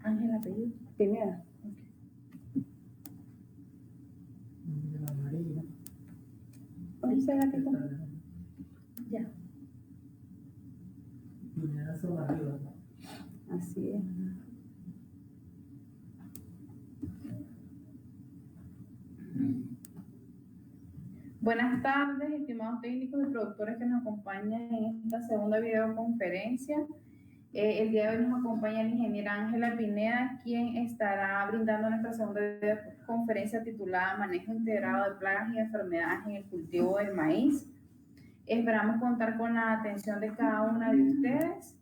Ángela, apellido. Pineda. La María. ¿11 gatito? Ya. Pineda Solarriba. Así es. Buenas tardes, estimados técnicos y productores que nos acompañan en esta segunda videoconferencia. El día de hoy nos acompaña la ingeniera Ángela Pineda, quien estará brindando nuestra segunda videoconferencia titulada Manejo Integrado de Plagas y Enfermedades en el Cultivo del Maíz. Esperamos contar con la atención de cada una de ustedes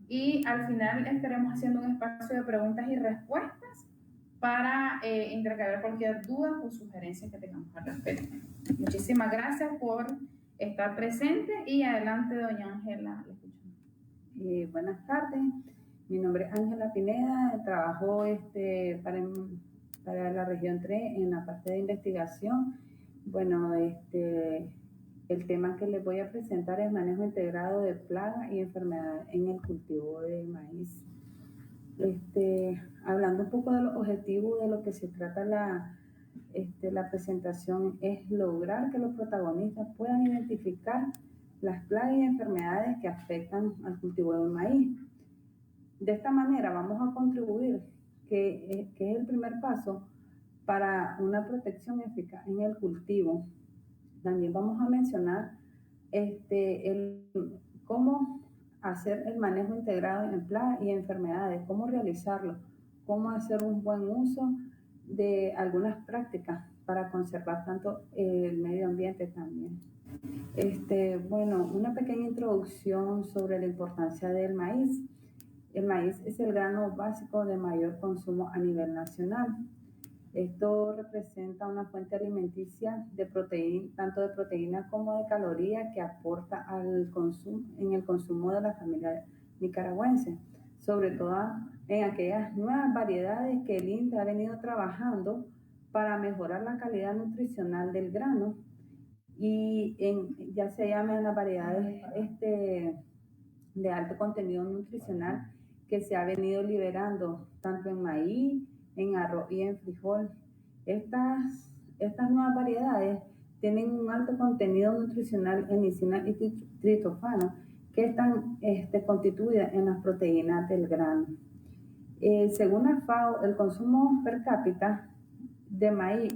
y al final estaremos haciendo un espacio de preguntas y respuestas para intercambiar cualquier duda o sugerencia que tengamos al respecto. Muchísimas gracias por estar presente y adelante, doña Ángela, la escuchamos. Buenas tardes, mi nombre es Ángela Pineda, trabajo para la región 3 en la parte de investigación. Bueno, el tema que les voy a presentar es manejo integrado de plagas y enfermedades en el cultivo de maíz. Hablando un poco de los objetivos de lo que se trata la presentación, es lograr que los protagonistas puedan identificar las plagas y enfermedades que afectan al cultivo del maíz. De esta manera vamos a contribuir, que es el primer paso para una protección eficaz en el cultivo. También vamos a mencionar cómo hacer el manejo integrado en plagas y enfermedades, cómo realizarlo, cómo hacer un buen uso de algunas prácticas para conservar tanto el medio ambiente también. Bueno, una pequeña introducción sobre la importancia del maíz. El maíz es el grano básico de mayor consumo a nivel nacional. Esto representa una fuente alimenticia de proteína, tanto de proteína como de calorías, que aporta en el consumo de la familia nicaragüense, sobre todo en aquellas nuevas variedades que el INTA ha venido trabajando para mejorar la calidad nutricional del grano, y ya se llaman las variedades de alto contenido nutricional que se ha venido liberando tanto en maíz, en arroz y en frijol. Estas nuevas variedades tienen un alto contenido nutricional en lisina y triptófano, que están constituidas en las proteínas del grano. Según la FAO, el consumo per cápita de maíz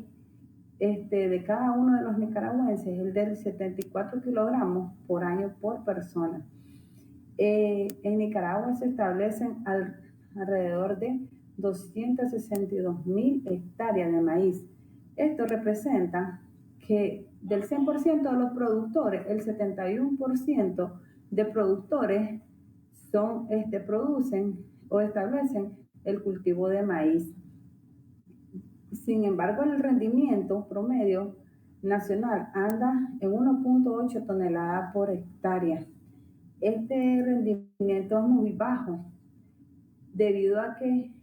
de cada uno de los nicaragüenses es el de 74 kilogramos por año por persona. En Nicaragua se establecen alrededor de 262,000 hectáreas de maíz. Esto representa que del 100% de los productores, el 71% de productores producen o establecen el cultivo de maíz. Sin embargo, el rendimiento promedio nacional anda en 1.8 toneladas por hectárea. Este rendimiento es muy bajo debido a que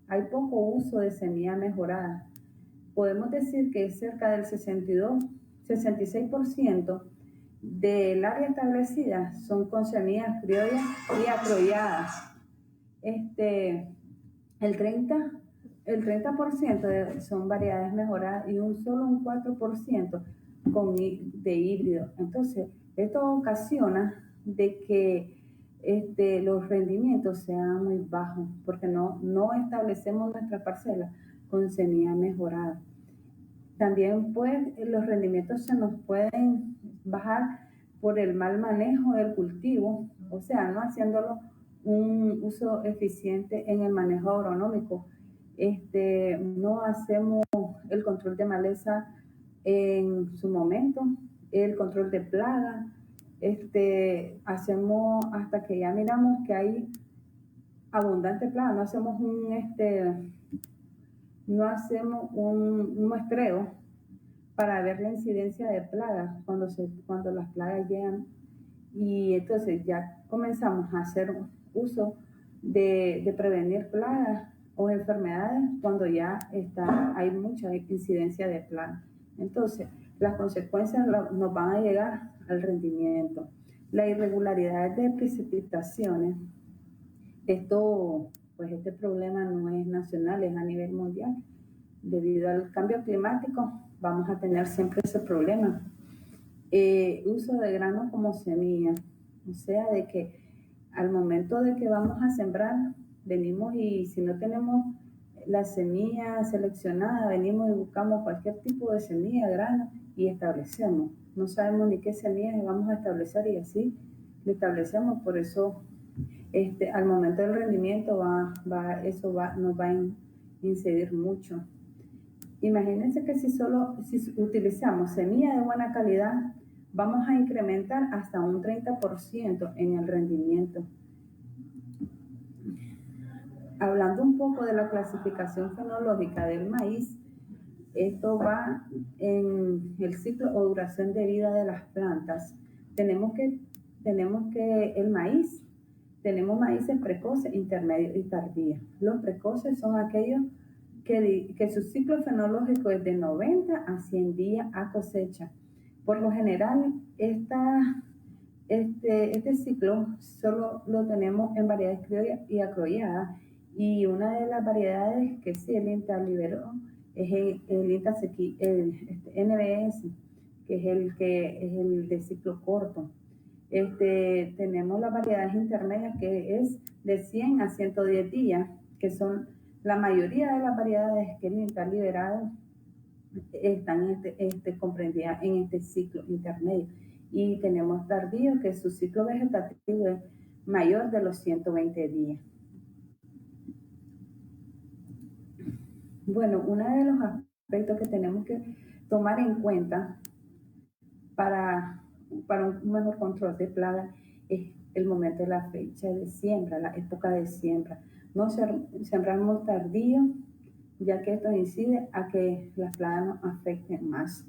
hay poco uso de semilla mejorada. Podemos decir que cerca del 66% del área establecida son con semillas criollas y acroyadas. El 30% son variedades mejoradas y solo un 4% de híbrido. Entonces, esto ocasiona de que los rendimientos sean muy bajos, porque no establecemos nuestras parcelas con semilla mejorada. También pues los rendimientos se nos pueden bajar por el mal manejo del cultivo, o sea, no haciéndolo un uso eficiente en el manejo agronómico. No hacemos el control de maleza en su momento, el control de plagas, hacemos hasta que ya miramos que hay abundante plaga, no hacemos un muestreo para ver la incidencia de plagas cuando las plagas llegan, y entonces ya comenzamos a hacer uso de prevenir plagas o enfermedades cuando ya hay mucha incidencia de plagas. Entonces, las consecuencias nos van a llegar al rendimiento. La irregularidad de precipitaciones, esto pues este problema no es nacional, es a nivel mundial. Debido al cambio climático, vamos a tener siempre ese problema. Uso de grano como semilla, o sea, de que al momento de que vamos a sembrar, venimos y si no tenemos la semilla seleccionada, venimos y buscamos cualquier tipo de semilla, grano, y establecemos. No sabemos ni qué semillas vamos a establecer y así lo establecemos. Por eso, al momento del rendimiento, nos va a incidir mucho. Imagínense que si utilizamos semilla de buena calidad, vamos a incrementar hasta un 30% en el rendimiento. Hablando un poco de la clasificación fenológica del maíz, esto va en el ciclo o duración de vida de las plantas. Tenemos que el maíz, tenemos maíces precoces, intermedios y tardíos. Los precoces son aquellos que su ciclo fenológico es de 90 a 100 días a cosecha. Por lo general, este ciclo solo lo tenemos en variedades criollas y acrolladas, y una de las variedades que sí el INTA liberó es el INTA NBS, que es el de ciclo corto. Tenemos las variedades intermedias, que es de 100 a 110 días, que son la mayoría de las variedades que el INTA ha liberado, están comprendidas en este ciclo intermedio. Y tenemos tardío, que su ciclo vegetativo es mayor de los 120 días. Bueno, uno de los aspectos que tenemos que tomar en cuenta para un mejor control de plagas es el momento de la fecha de siembra, la época de siembra. No sembrar muy tardío, ya que esto incide a que las plagas nos afecten más.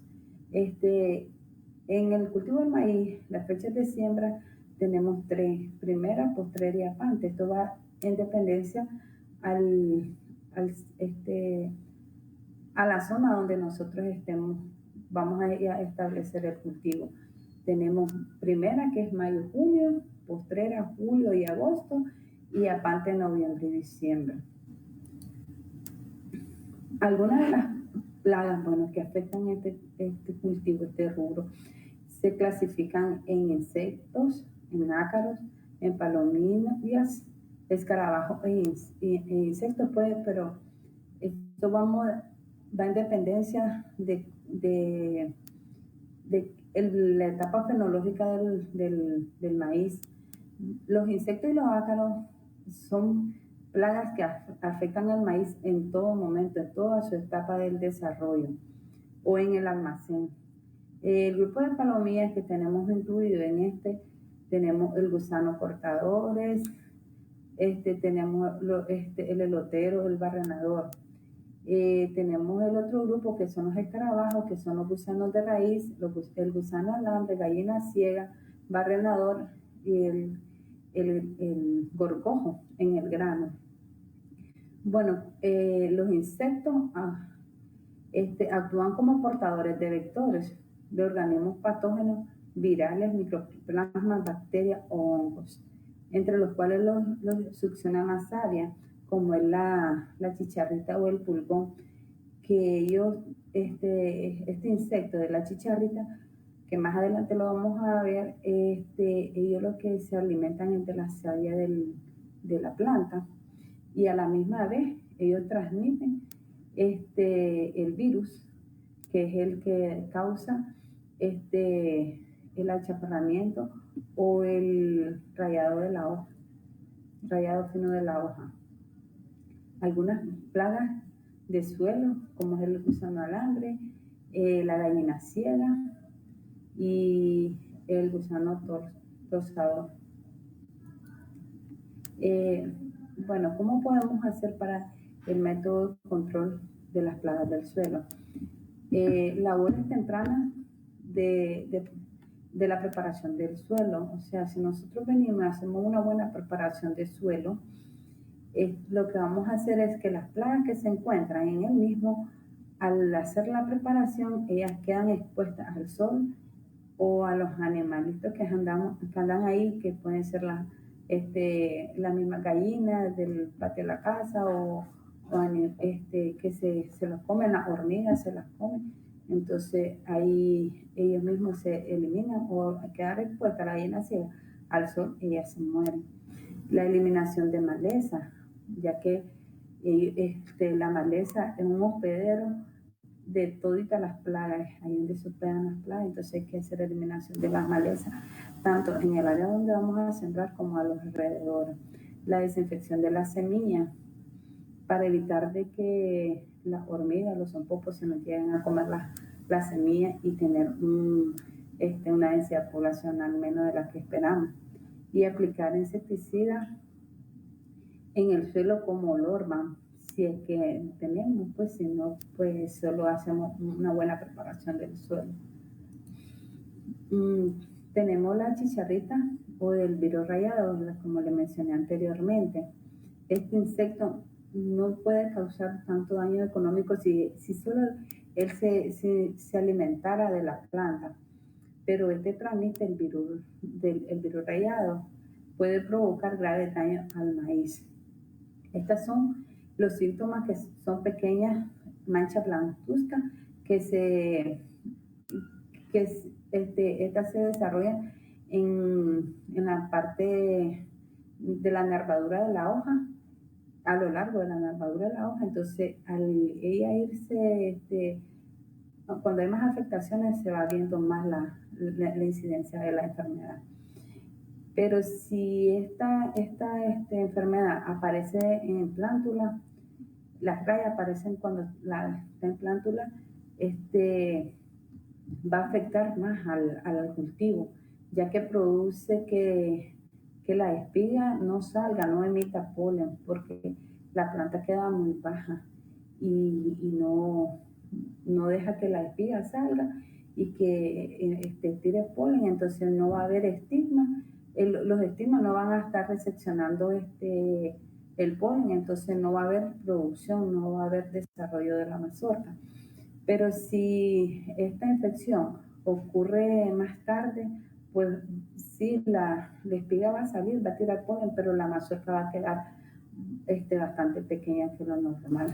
En el cultivo del maíz, las fechas de siembra tenemos 3: primera, postrera y apante. Esto va en dependencia a la zona donde nosotros estemos, vamos a establecer el cultivo. Tenemos primera, que es mayo, junio, postrera, julio y agosto, y apante noviembre y diciembre. Algunas de las plagas, que afectan este cultivo, este rubro, se clasifican en insectos, en ácaros, en palomillas, escarabajos e insectos, pero esto va en dependencia de la etapa fenológica del maíz. Los insectos y los ácaros son plagas que afectan al maíz en todo momento, en toda su etapa del desarrollo o en el almacén. El grupo de palomillas que tenemos incluido tenemos el gusano cortadores, tenemos el elotero, el barrenador. Tenemos el otro grupo, que son los escarabajos, que son los gusanos de raíz, el gusano alambre, gallina ciega, barrenador y el gorgojo en el grano. Bueno, los insectos actúan como portadores de vectores de organismos patógenos, virales, microplasmas, bacterias o hongos, entre los cuales los succionan la savia, como es la chicharrita o el pulgón, que ellos, este insecto de la chicharrita, que más adelante lo vamos a ver, ellos lo que se alimentan es de la savia de la planta, y a la misma vez ellos transmiten el virus, que es el que causa el achaparramiento o el rayado de la hoja, rayado fino de la hoja. Algunas plagas de suelo, como es el gusano alambre, la gallina ciega y el gusano torsador. Bueno, ¿cómo podemos hacer para el método de control de las plagas del suelo? Labores tempranas de la preparación del suelo. O sea, si nosotros venimos y hacemos una buena preparación de suelo, lo que vamos a hacer es que las plagas que se encuentran en el mismo, al hacer la preparación, ellas quedan expuestas al sol o a los animalitos que andan ahí, que pueden ser las mismas gallinas del patio de la casa que se los comen, las hormigas se las comen. Entonces ahí ellos mismos se eliminan o queda expuesta la gallina ciega al sol, ellas se mueren. La eliminación de maleza, ya que la maleza es un hospedero de toditas las plagas, ahí donde se hospedan las plagas, entonces hay que hacer eliminación de las malezas, tanto en el área donde vamos a sembrar como a los alrededores. La desinfección de las semillas, para evitar de que las hormigas, los zompopos se nos lleguen a comer las semillas y tener una densidad poblacional menos de la que esperamos. Y aplicar insecticidas en el suelo como olor, si es que tenemos, pues si no, pues solo hacemos una buena preparación del suelo. Tenemos la chicharrita o el virus rayado, como le mencioné anteriormente. Este insecto no puede causar tanto daño económico si solo él se alimentara de la planta, pero transmite el virus rayado, puede provocar graves daños al maíz. Estos son los síntomas, que son pequeñas manchas blancuzcas estas se desarrollan en la parte de la nervadura de la hoja, a lo largo de la nervadura de la hoja. Entonces, al ella irse, cuando hay más afectaciones, se va viendo más la incidencia de la enfermedad. Pero si esta enfermedad aparece en plántula, las rayas aparecen cuando está en plántula, va a afectar más al cultivo, ya que produce que la espiga no salga, no emita polen, porque la planta queda muy baja y no deja que la espiga salga y que tire polen. Entonces no va a haber estigma. Los estigmas no van a estar recepcionando el polen, entonces no va a haber producción, no va a haber desarrollo de la mazorca. Pero si esta infección ocurre más tarde, pues sí, la espiga va a salir, va a tirar polen, pero la mazorca va a quedar bastante pequeña que lo normal.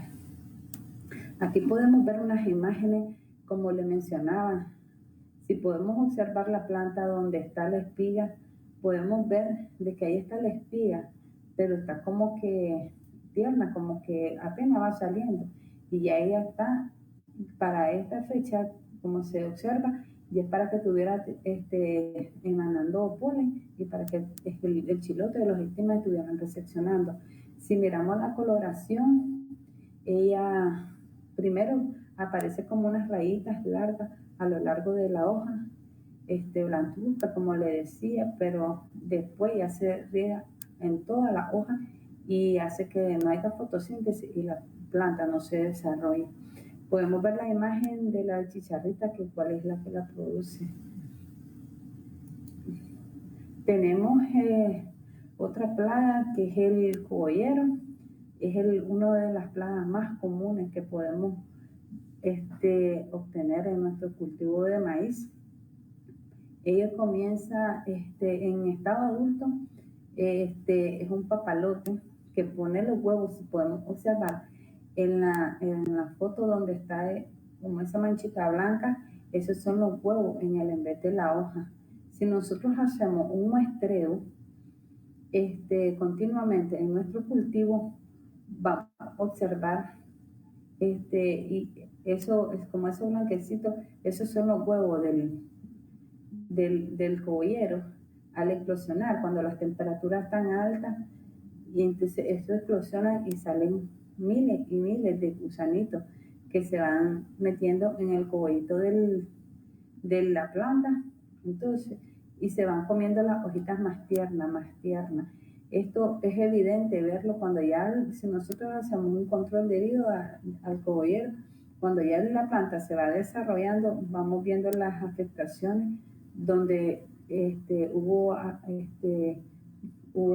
Aquí podemos ver unas imágenes, como le mencionaba. Si podemos observar la planta donde está la espiga, podemos ver de que ahí está la espiga, pero está como que tierna, como que apenas va saliendo, y ya ella está para esta fecha, como se observa, y es para que estuviera emanando polen y para que el chilote de los estigmas estuvieran recepcionando. Si miramos la coloración, ella primero aparece como unas rayitas largas a lo largo de la hoja, blancuzca, como le decía, pero después ya se riega en toda la hoja y hace que no haya fotosíntesis y la planta no se desarrolle. Podemos ver la imagen de la chicharrita, que cuál es la que la produce. Tenemos otra plaga, que es el cogollero. Es una de las plagas más comunes que podemos obtener en nuestro cultivo de maíz. Ella comienza en estado adulto, es un papalote que pone los huevos. Si podemos observar en la foto donde está como esa manchita blanca, esos son los huevos en el embete de la hoja. Si nosotros hacemos un muestreo continuamente en nuestro cultivo, vamos a observar y eso es como esos blanquecitos, esos son los huevos del cogollero al eclosionar, cuando las temperaturas están altas, y entonces esto eclosiona y salen miles y miles de gusanitos que se van metiendo en el cogollito de la planta, entonces, y se van comiendo las hojitas más tiernas, más tiernas. Esto es evidente verlo cuando si nosotros hacemos un control debido al cogollero, cuando ya la planta se va desarrollando, vamos viendo las afectaciones donde hubo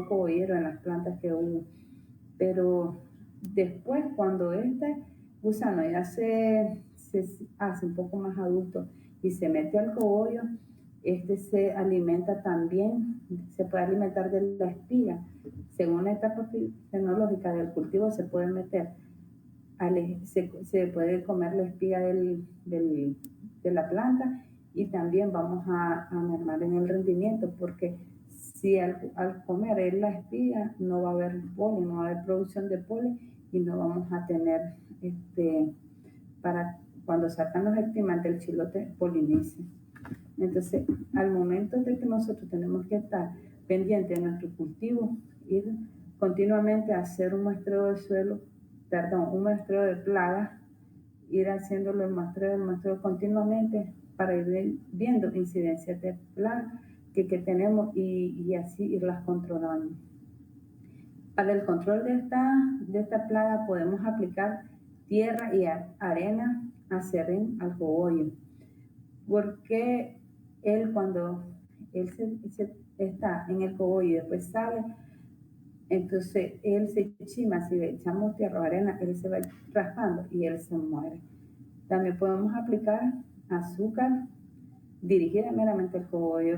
cogollero en las plantas que hubo. Pero después, cuando este gusano ya se hace un poco más adulto y se mete al cogollo, Este se alimenta también, se puede alimentar de la espiga. Según la etapa tecnológica del cultivo se puede meter, se puede comer la espiga de la planta, y también vamos a mermar en el rendimiento, porque si al comer la espiga no va a haber polen, no va a haber producción de polen, y no vamos a tener para cuando sacan los estimantes el chilote polinice. Entonces, al momento de que nosotros tenemos que estar pendientes de nuestro cultivo, ir continuamente a hacer un muestreo del suelo, un muestreo de plagas, ir haciéndolo el muestreo continuamente para ir viendo incidencias de plagas que tenemos, y así irlas controlando. Para el control de esta plaga podemos aplicar tierra y arena, acerrín al cogollo, porque cuando él está en el cogollo y después sale, entonces él se chima. Si le echamos tierra o arena, él se va raspando y él se muere. También podemos aplicar azúcar dirigida meramente al cogollo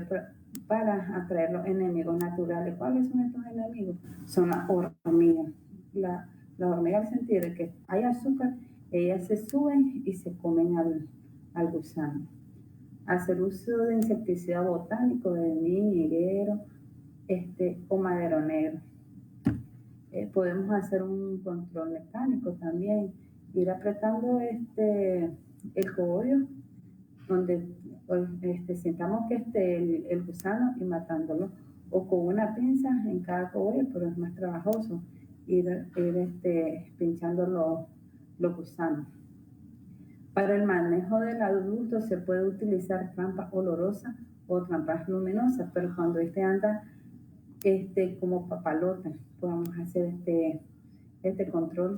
para atraer los enemigos naturales. ¿Cuáles son estos enemigos? Son las hormigas. Las hormigas, al sentir que hay azúcar, ellas se suben y se comen al gusano. Hacer uso de insecticida botánico, de neem, higuero, o madero negro. Podemos hacer un control mecánico también, ir apretando el cogollo donde sintamos que esté el gusano, y matándolo, o con una pinza en cada cogollo, pero es más trabajoso ir pinchando los gusanos. Para el manejo del adulto se puede utilizar trampas olorosas o trampas luminosas, pero cuando anda como papalota, podemos hacer este control.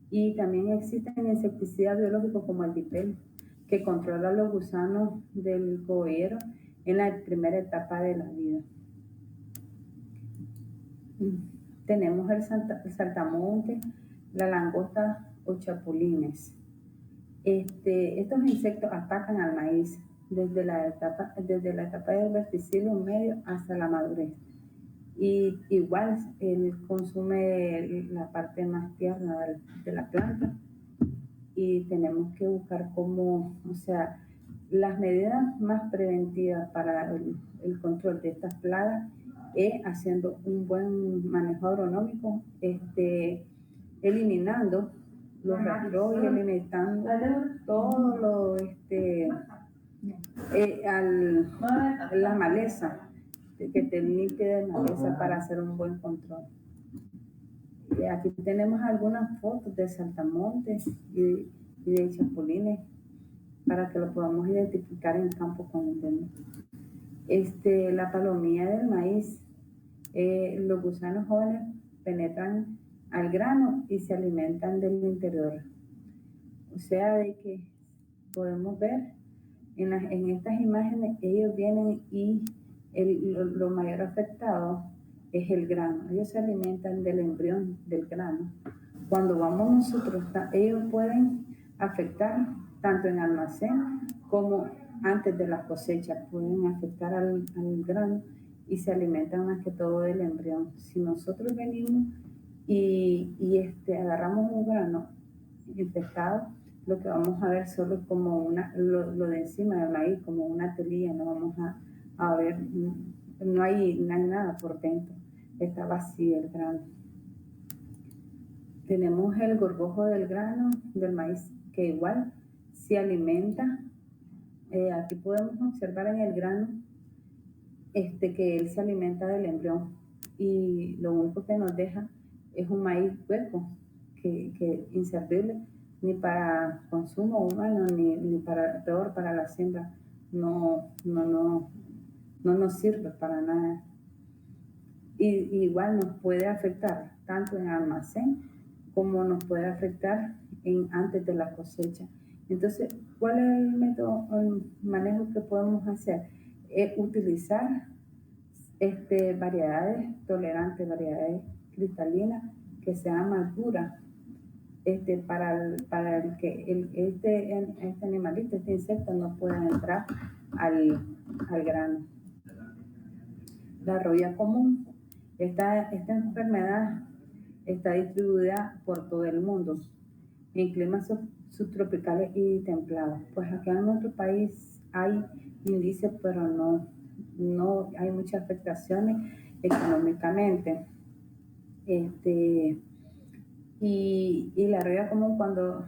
Y también existen insecticidas biológicos como el dipel, que controla los gusanos del cogollero en la primera etapa de la vida. Tenemos el saltamonte, la langosta o chapulines. Estos insectos atacan al maíz desde la etapa del verticilio medio hasta la madurez. Y igual él consume la parte más tierna de la planta, y tenemos que buscar las medidas más preventivas para el control de estas plagas es haciendo un buen manejo agronómico, eliminando los rastros y eliminando todo la maleza, que te limpie de maleza para hacer un buen control. Aquí tenemos algunas fotos de saltamontes y de chapulines para que lo podamos identificar en campo cuando vemos. La palomilla del maíz, los gusanos jóvenes penetran al grano y se alimentan del interior. O sea, de que podemos ver en estas imágenes, ellos vienen y lo mayor afectado es el grano. Ellos se alimentan del embrión del grano. Cuando vamos nosotros, ellos pueden afectar tanto en almacén como antes de la cosecha. Pueden afectar al grano y se alimentan más que todo del embrión. Si nosotros venimos y agarramos un grano infectado, lo que vamos a ver solo es como lo de encima del maíz, como una telilla. No vamos a ver, no hay nada por dentro, está vacío el grano. Tenemos el gorgojo del grano del maíz, que igual se alimenta. Aquí podemos observar en el grano que él se alimenta del embrión, y lo único que nos deja es un maíz hueco, que inservible, ni para consumo humano, ni para, peor, para la siembra. No nos sirve para nada. Y igual nos puede afectar tanto en almacén como nos puede afectar antes de la cosecha. Entonces, ¿cuál es el método, el manejo que podemos hacer? Es utilizar variedades tolerantes, variedades cristalinas que sean más duras, para el que este animalito, este insecto, no pueda entrar al grano. La roya común. Esta enfermedad está distribuida por todo el mundo en climas subtropicales y templados. Pues acá en nuestro país hay índices, pero no hay muchas afectaciones económicamente. Y la roya común cuando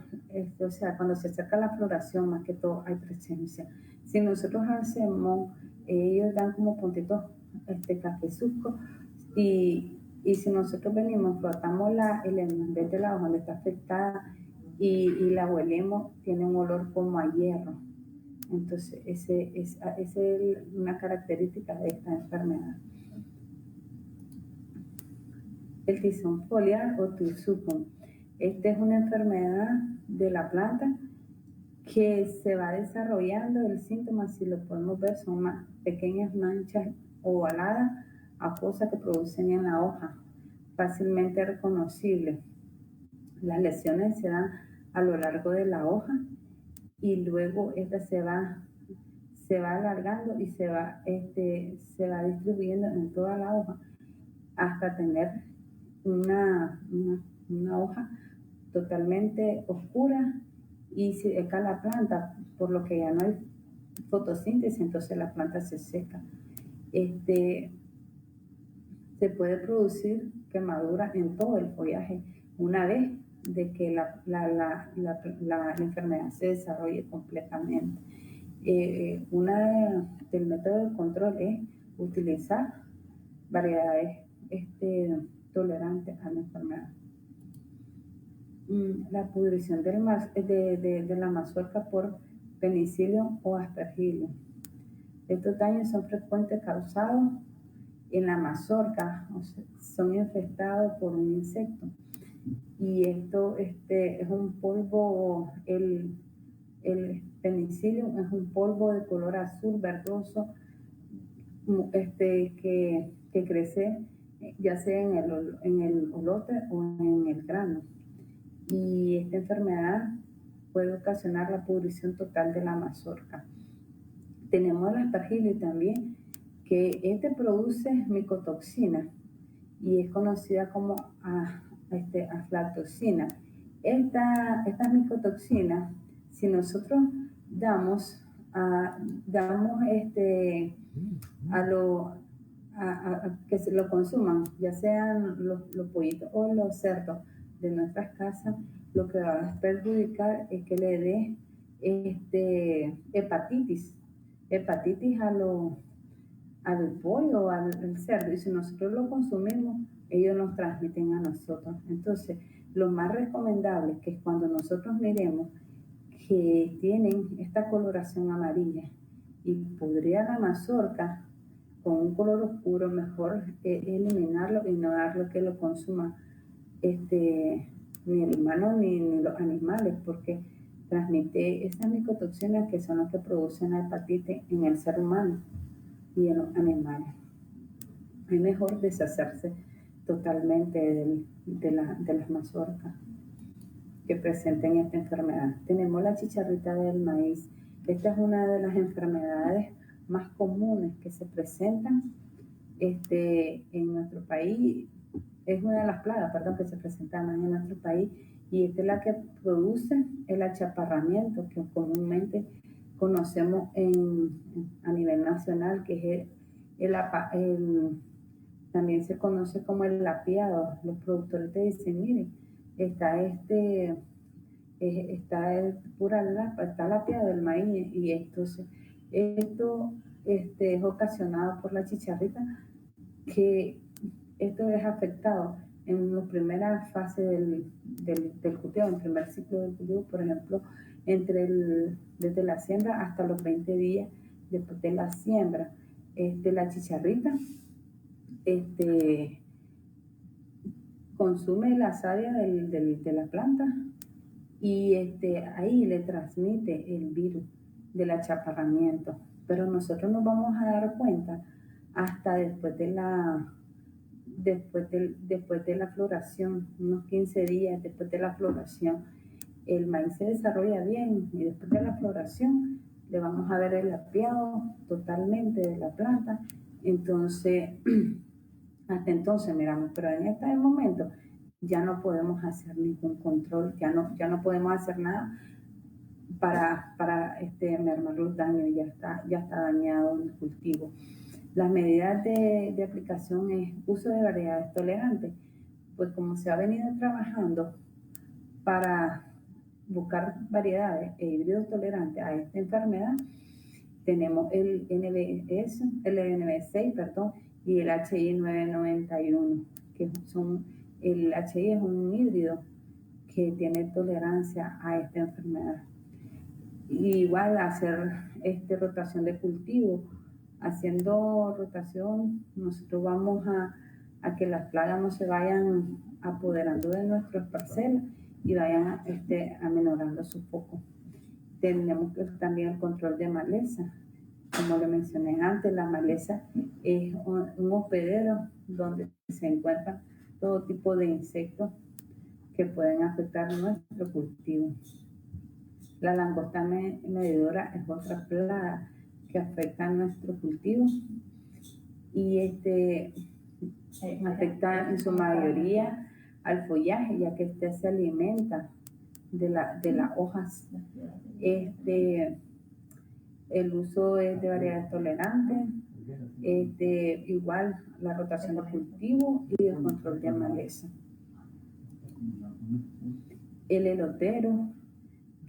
se acerca la floración, más que todo hay presencia. Si nosotros hacemos, ellos dan como puntitos cafezuzcos y si nosotros venimos, frotamos en vez de la hoja donde está afectada y la huelemos, tiene un olor como a hierro. Entonces, esa es una característica de esta enfermedad. El tizón foliar o Trypsum. Esta es una enfermedad de la planta que se va desarrollando. El síntoma, si lo podemos ver, son pequeñas manchas ovaladas, acuosas que producen en la hoja, fácilmente reconocibles. Las lesiones se dan a lo largo de la hoja y luego esta se va alargando y se va distribuyendo en toda la hoja hasta tener una hoja totalmente oscura y se seca la planta, por lo que ya no hay fotosíntesis, entonces la planta se seca. Se puede producir quemadura en todo el follaje una vez de que la enfermedad se desarrolle completamente. Del método de control es utilizar variedades tolerantes a la enfermedad. La pudrición de la mazorca por penicillium o aspergillus. Estos daños son frecuentes causados en la mazorca, o sea, son infestados por un insecto. Y esto es un polvo, el penicillium es un polvo de color azul verdoso que crece ya sea en el olote o en el grano. Y esta enfermedad puede ocasionar la pudrición total de la mazorca. Tenemos el aspergillus también, que produce micotoxina y es conocida como aflatoxina. Esta micotoxina, si nosotros damos que se lo consuman, ya sean los pollitos o los cerdos de nuestras casas, lo que va a perjudicar es que le dé hepatitis al pollo o al cerdo, y si nosotros lo consumimos, ellos nos transmiten a nosotros. Entonces, lo más recomendable que es cuando nosotros miremos que tienen esta coloración amarilla y pudría la mazorca con un color oscuro, mejor eliminarlo y no darlo que lo consuma ni el humano ni los animales, porque transmite esas micotoxinas que son las que producen la hepatitis en el ser humano y en los animales. Es mejor deshacerse totalmente de las mazorcas que presenten esta enfermedad. Tenemos la chicharrita del maíz. Esta es una de las enfermedades más comunes que se presentan en nuestro país. Es una de las plagas, que se presentan más en nuestro país, y esta es la que produce el achaparramiento que comúnmente conocemos a nivel nacional, que es también se conoce como el lapiado. Los productores te dicen, miren, está lapiado el maíz, y esto es ocasionado por la chicharrita, que esto es afectado en la primera fase del cultivo, en el primer ciclo del cultivo, por ejemplo, desde la siembra hasta los 20 días después de la siembra. La chicharrita consume la savia de la planta y ahí le transmite el virus del achaparramiento, pero nosotros nos vamos a dar cuenta hasta después de la floración, unos 15 días después de la floración. El maíz se desarrolla bien y después de la floración le vamos a ver el apiado totalmente de la planta. Entonces, hasta entonces miramos, pero en este momento ya no podemos hacer ningún control, ya no podemos hacer nada para mermar los daños, ya está dañado el cultivo. Las medidas de aplicación es uso de variedades tolerantes, pues como se ha venido trabajando para buscar variedades e híbridos tolerantes a esta enfermedad, tenemos el NB6, y el HI 991, que el HI es un híbrido que tiene tolerancia a esta enfermedad. Y igual hacer rotación de cultivo. Haciendo rotación, nosotros vamos a que las plagas no se vayan apoderando de nuestras parcelas y vayan aminorando su foco. Tenemos también el control de maleza. Como le mencioné antes, la maleza es un hospedero donde se encuentran todo tipo de insectos que pueden afectar nuestro cultivo. La langosta medidora es otra plaga que afecta a nuestro cultivo y afecta en su mayoría al follaje, ya que se alimenta de las hojas. El uso es de variedades tolerantes, igual la rotación de cultivo y el control de maleza. El elotero,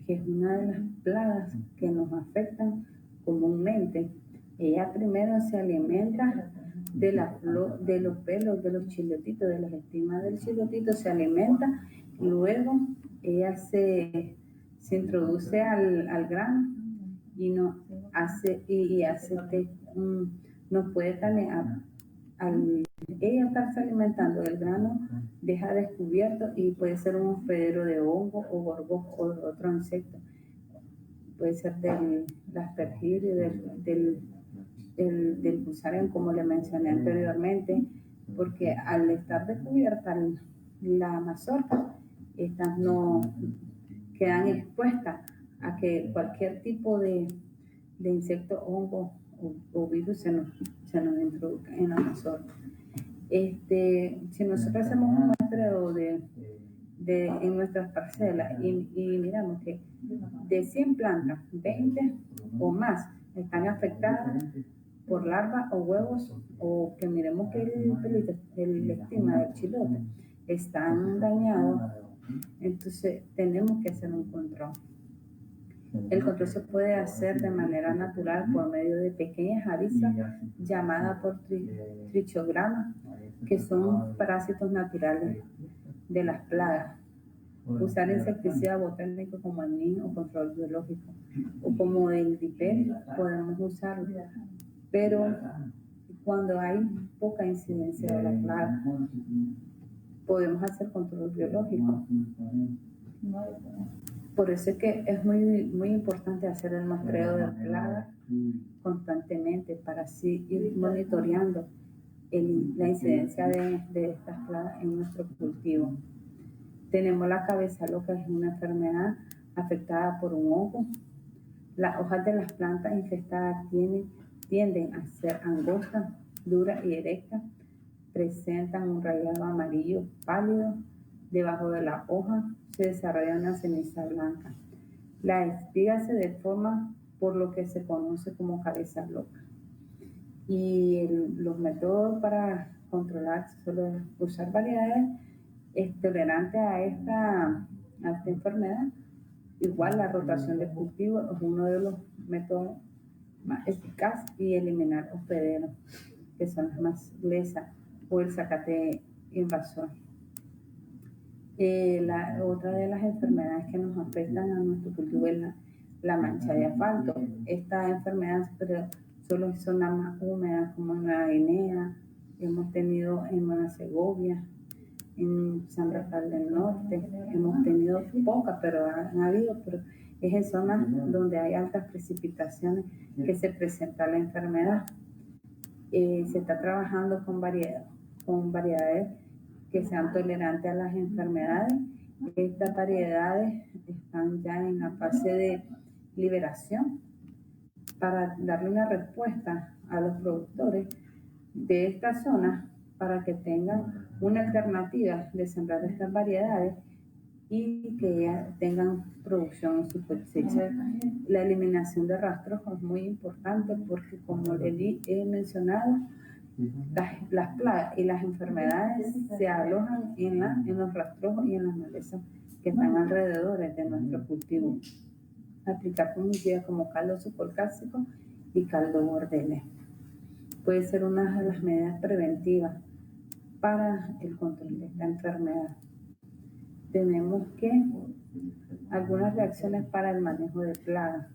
que es una de las plagas que nos afectan comúnmente. Ella primero se alimenta de los pelos de los chilotitos, de las estimas del chilotito, se alimenta, luego ella se introduce al grano y nos puede también, al ella estarse alimentando del grano, deja descubierto y puede ser un hospedero de hongo o gorgos o de otro insecto. Puede ser del aspergillo, del fusarium, como le mencioné anteriormente, porque al estar descubierta la mazorca, estas no quedan expuestas a que cualquier tipo de insecto, hongo o virus se nos introduzca en la mazorca. Si nosotros hacemos un muestreo en nuestras parcelas y miramos que de 100 plantas, 20 o más están afectadas por larvas o huevos, o que miremos que el estima del chilote están dañados, entonces tenemos que hacer un control. El control se puede hacer de manera natural por medio de pequeñas avispas llamadas por trichogramas, que son parásitos naturales de las plagas. Usar insecticida botánico como el NIM o control biológico, o como el DIPEL podemos usarlo, pero cuando hay poca incidencia de la plaga podemos hacer control biológico. Por eso es que es muy importante hacer el muestreo de plagas constantemente para así ir monitoreando la incidencia de estas plagas en nuestro cultivo. Tenemos la cabeza loca, es una enfermedad afectada por un hongo. Las hojas de las plantas infestadas tienden a ser angostas, duras y erectas. Presentan un rayado amarillo pálido. Debajo de la hoja se desarrolla una ceniza blanca. La espiga se deforma por lo que se conoce como cabeza loca. Y los métodos para controlar solo usar variedades tolerantes a esta enfermedad. Igual la rotación de cultivo es uno de los métodos más eficaces, y eliminar hospederos, que son las más lesas, o el zacate invasor. Otra de las enfermedades que nos afectan a nuestro cultivo es la mancha de asfalto. Esta enfermedad solo en zonas más húmedas como en Nueva Guinea, hemos tenido en Nueva Segovia, en San Rafael del Norte, hemos tenido pocas, pero han habido, pero es en zonas donde hay altas precipitaciones que se presenta la enfermedad. Se está trabajando con variedades que sean tolerantes a las enfermedades. Estas variedades están ya en la fase de liberación para darle una respuesta a los productores de esta zona para que tengan una alternativa de sembrar estas variedades y que ya tengan producción en su cosecha. La eliminación de rastros es muy importante porque, como les he mencionado, las plagas y las enfermedades se alojan en los rastros y en las malezas que están alrededor de nuestro cultivo. Aplicar fungicidas como caldo supercálcico y caldo bordeles puede ser una de las medidas preventivas para el control de esta enfermedad. Tenemos algunas reacciones para el manejo de plagas.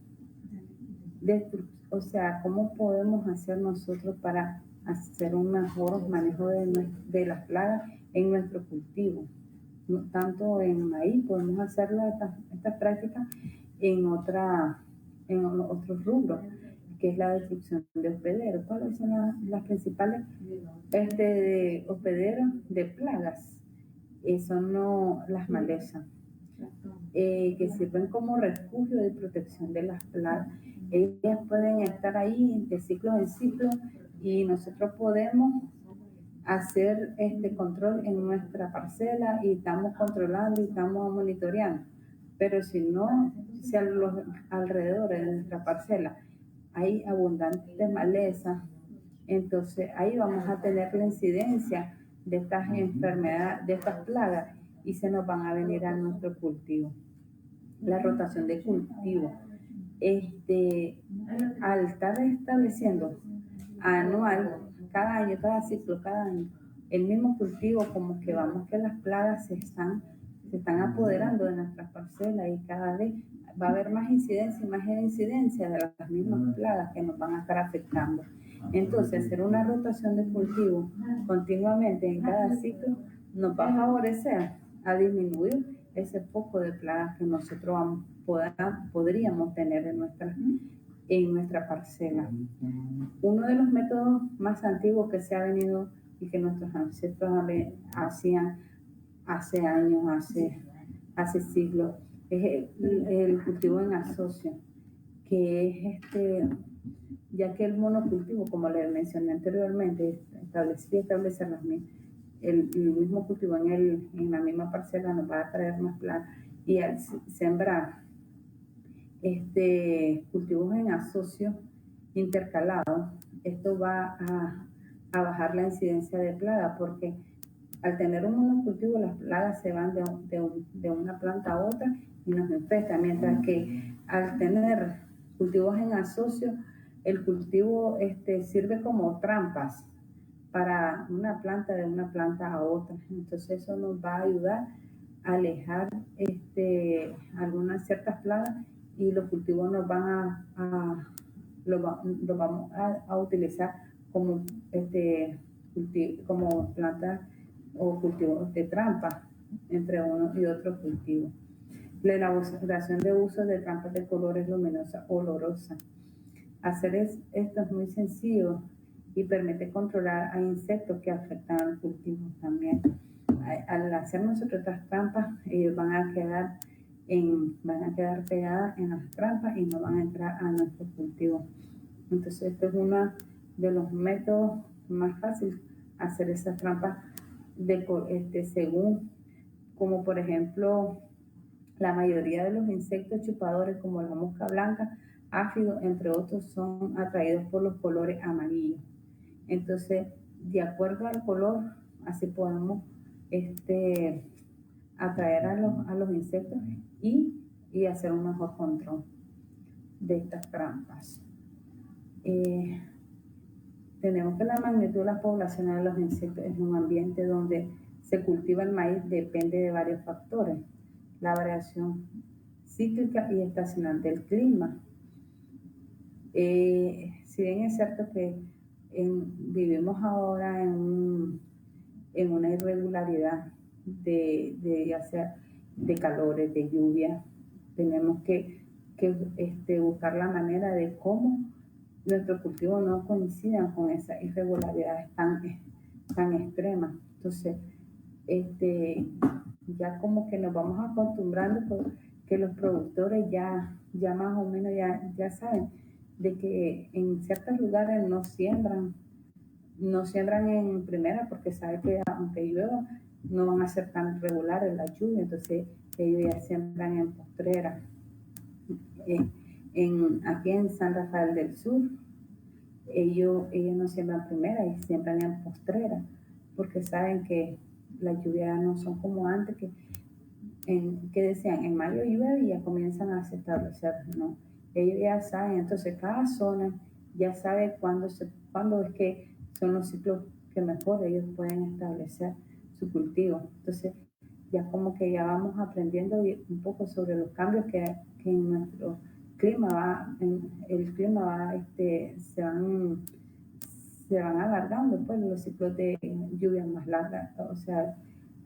O sea, ¿cómo podemos hacer nosotros para hacer un mejor manejo de las plagas en nuestro cultivo? No tanto en maíz, podemos hacer esta práctica en otros rubros, que es la destrucción de hospederos. ¿Cuáles son las principales hospederos de plagas? Son las malezas, que sirven como refugio de protección de las plagas. Ellas pueden estar ahí de ciclo en ciclo y nosotros podemos hacer este control en nuestra parcela y estamos controlando y estamos monitoreando. Pero si a los alrededores de nuestra parcela hay abundantes malezas, entonces ahí vamos a tener la incidencia de estas enfermedades, de estas plagas, y se nos van a venir a nuestro cultivo. La rotación de cultivo. Al estar estableciendo anual, cada año, cada ciclo, cada año, el mismo cultivo, como que vamos que las plagas se están apoderando de nuestras parcelas y cada vez va a haber más incidencia de las mismas plagas que nos van a estar afectando. Entonces, hacer una rotación de cultivo continuamente en cada ciclo nos va a favorecer a disminuir ese foco de plagas que nosotros podríamos tener en nuestra parcela. Uno de los métodos más antiguos que se ha venido y que nuestros ancestros hacían hace años, hace siglos, es el cultivo en asocio, que es ya que el monocultivo, como les mencioné anteriormente, establecer el mismo cultivo en la misma parcela nos va a traer más plagas, y al sembrar cultivos en asocio intercalados, esto va a bajar la incidencia de plagas, porque al tener un monocultivo las plagas se van de una planta a otra y nos infestan, mientras que al tener cultivos en asocio, el cultivo sirve como trampas para una planta de una planta a otra. Entonces eso nos va a ayudar a alejar algunas ciertas plagas, y los cultivos nos van lo vamos a utilizar como como plantas o cultivos de trampa entre uno y otro cultivo. La elaboración de uso de trampas de colores luminosas olorosas. Hacer esto es muy sencillo y permite controlar a insectos que afectan al cultivo también. Al hacer nosotros estas trampas, ellos van a quedar pegadas en las trampas y no van a entrar a nuestro cultivo. Entonces, este es uno de los métodos más fáciles, hacer esas trampas según, como por ejemplo, la mayoría de los insectos chupadores, como la mosca blanca, áfido, entre otros, son atraídos por los colores amarillos. Entonces, de acuerdo al color, así podemos atraer a los insectos y hacer un mejor control de estas trampas. Tenemos que la magnitud de las poblaciones de los insectos en un ambiente donde se cultiva el maíz depende de varios factores: la variación cíclica y estacional del clima. Si bien es cierto que vivimos ahora en una irregularidad ya sea de calores, de lluvia, tenemos que buscar la manera de cómo nuestros cultivos no coincidan con esas irregularidades tan extremas. Entonces, ya como que nos vamos acostumbrando, que los productores ya más o menos ya saben de que en ciertos lugares no siembran en primera porque saben que aunque llueva no van a ser tan regulares las lluvias, entonces ellos ya siembran en postrera. Aquí en San Rafael del Sur, ellos no siembran primera y siembran en postrera porque saben que las lluvias no son como antes que decían en mayo llueve y ya comienzan a establecer, ¿no? Ellos ya saben, entonces cada zona ya sabe cuándo es que son los ciclos que mejor ellos pueden establecer su cultivo. Entonces ya como que ya vamos aprendiendo un poco sobre los cambios que en nuestro clima se van alargando, pues los ciclos de lluvias más largas, o sea,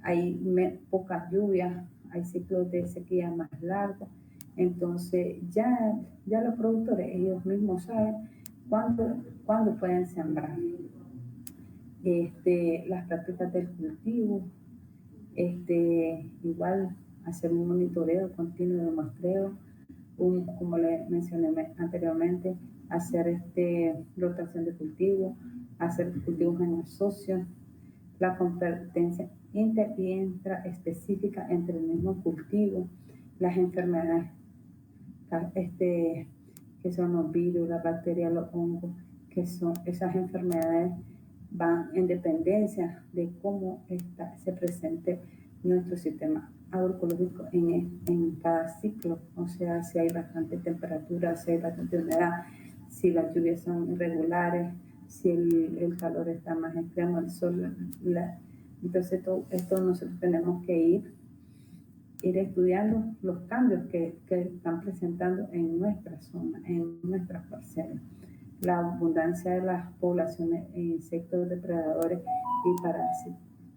hay pocas lluvias, hay ciclos de sequía más largos, entonces ya los productores ellos mismos saben cuándo pueden sembrar. Las prácticas del cultivo, igual hacer un monitoreo continuo de muestreo, como le mencioné anteriormente, hacer rotación de cultivo, hacer cultivos en asocio, la competencia inter y intraespecífica entre el mismo cultivo, las enfermedades que son los virus, las bacterias, los hongos, que son esas enfermedades van en dependencia de cómo se presente nuestro sistema agroecológico en cada ciclo, o sea, si hay bastante temperatura, si hay bastante humedad, si las lluvias son irregulares, si el calor está más extremo, el sol, entonces todo esto nosotros tenemos que ir estudiando los cambios que están presentando en nuestra zona, en nuestras parcelas. La abundancia de las poblaciones de insectos depredadores y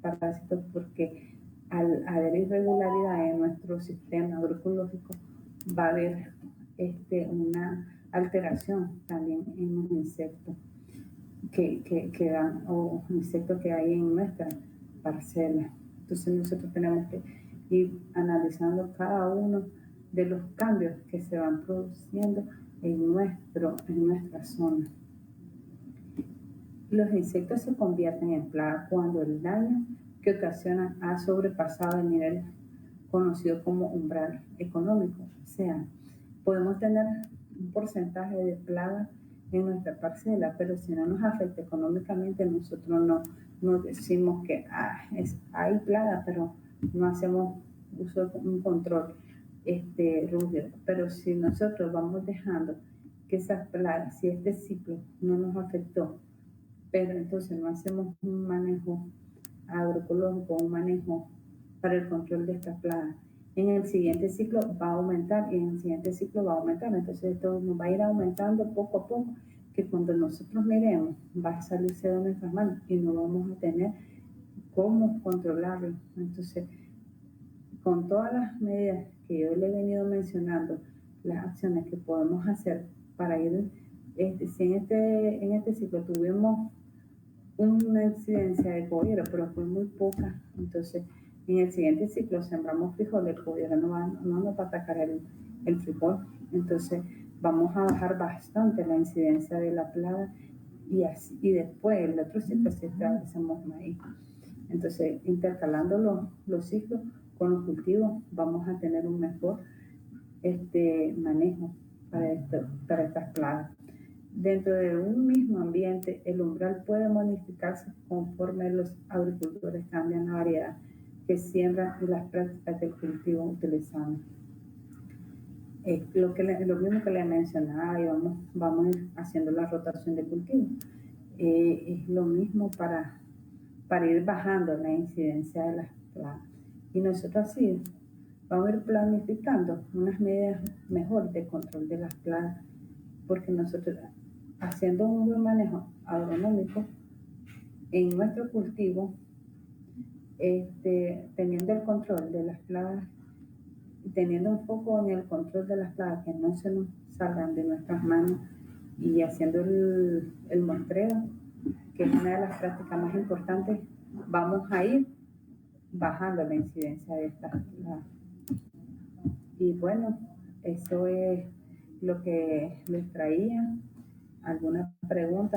parásitos, porque al haber irregularidad en nuestro sistema agroecológico va a haber una alteración también en los insectos que dan, o insectos que hay en nuestra parcela. Entonces nosotros tenemos que ir analizando cada uno de los cambios que se van produciendo en nuestra zona. Los insectos se convierten en plagas cuando el daño que ocasionan ha sobrepasado el nivel conocido como umbral económico. O sea, podemos tener un porcentaje de plagas en nuestra parcela, pero si no nos afecta económicamente, nosotros no decimos que hay plagas, pero no hacemos uso de un control rígido. Pero si nosotros vamos dejando que esas plagas, si este ciclo no nos afectó, pero entonces no hacemos un manejo agroecológico, un manejo para el control de estas plagas, en el siguiente ciclo va a aumentar y en el siguiente ciclo va a aumentar. Entonces esto nos va a ir aumentando poco a poco, que cuando nosotros miremos va a salirse de nuestras manos y no vamos a tener cómo controlarlo. Entonces, con todas las medidas que yo le he venido mencionando, las acciones que podemos hacer para ir, si en este ciclo tuvimos una incidencia de coguero, pero fue muy poca, entonces en el siguiente ciclo sembramos frijoles, el coguero no nos va a atacar el frijol, entonces vamos a bajar bastante la incidencia de la plaga y después el otro ciclo si establecemos maíz. Entonces, intercalando los ciclos con los cultivos, vamos a tener un mejor manejo para estas plagas. Dentro de un mismo ambiente, el umbral puede modificarse conforme los agricultores cambian la variedad que siembran y las prácticas del cultivo utilizando. Lo mismo que le mencionaba, y vamos a ir haciendo la rotación de cultivo. Es lo mismo para ir bajando la incidencia de las plagas. Y nosotros así vamos a ir planificando unas medidas mejores de control de las plagas, porque nosotros haciendo un buen manejo agronómico en nuestro cultivo, teniendo el control de las plagas, teniendo un foco en el control de las plagas que no se nos salgan de nuestras manos y haciendo el muestreo, que es una de las prácticas más importantes, vamos a ir bajando la incidencia de estas plagas. Y bueno, eso es lo que les traía, alguna pregunta.